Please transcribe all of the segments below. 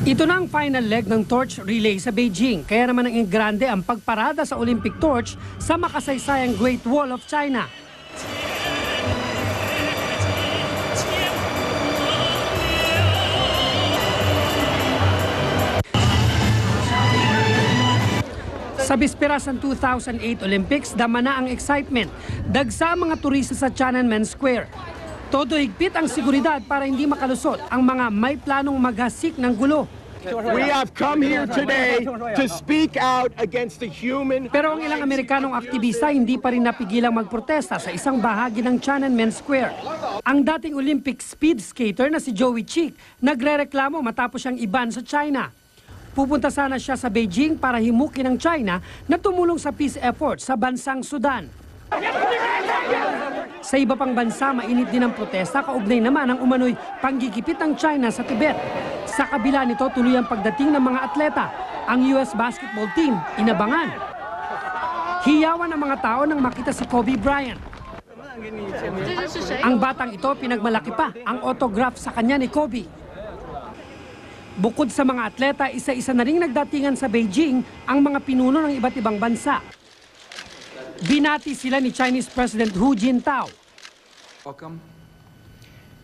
Ito na ang final leg ng torch relay sa Beijing. Kaya naman ang grande ang pagparada sa Olympic torch sa makasaysayang Great Wall of China. Sa bisperas ng 2008 Olympics, dama na ang excitement. Dagsa ang mga turista sa Tiananmen Square. Todo higpit ang seguridad para hindi makalusot ang mga may planong maghasik ng gulo. We have come here today to speak out against the human. Pero ang ilang Amerikanong aktivista hindi pa rin napigilang magprotesta sa isang bahagi ng Tiananmen Square. Ang dating Olympic speed skater na si Joey Chick nagrereklamo matapos siyang iban sa China. Pupunta sana siya sa Beijing para himukin ng China na tumulong sa peace effort sa bansang Sudan. Sa iba pang bansa, mainit din ang protesta, kaugnay naman ang umano'y panggigipit ng China sa Tibet. Sa kabila nito, tuloy ang pagdating ng mga atleta. Ang US basketball team, inabangan. Hiyawan ang mga tao nang makita si Kobe Bryant. Ang batang ito, pinagmalaki pa ang autograph sa kanya ni Kobe. Bukod sa mga atleta, isa-isa na ring nagdatingan sa Beijing ang mga pinuno ng iba't ibang bansa. Binati sila ni Chinese President Hu Jintao.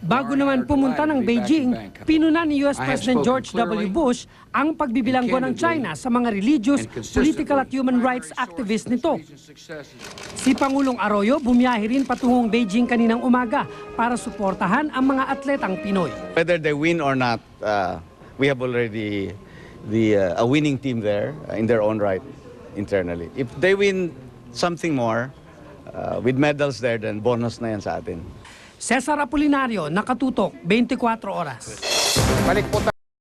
Bago naman pumunta ng Beijing, pinuna ni US President George W. Bush ang pagbibilanggo ng China sa mga religious, political at human rights activists nito. Si Pangulong Arroyo bumiyahe rin patungong Beijing kaninang umaga para suportahan ang mga atletang Pinoy. Whether they win or not, we have already a winning team there in their own right internally. If they win something more with medals there, then bonus na yan sa atin. Cesar Apolinario, Nakatutok, 24 Oras. Balik po tayo.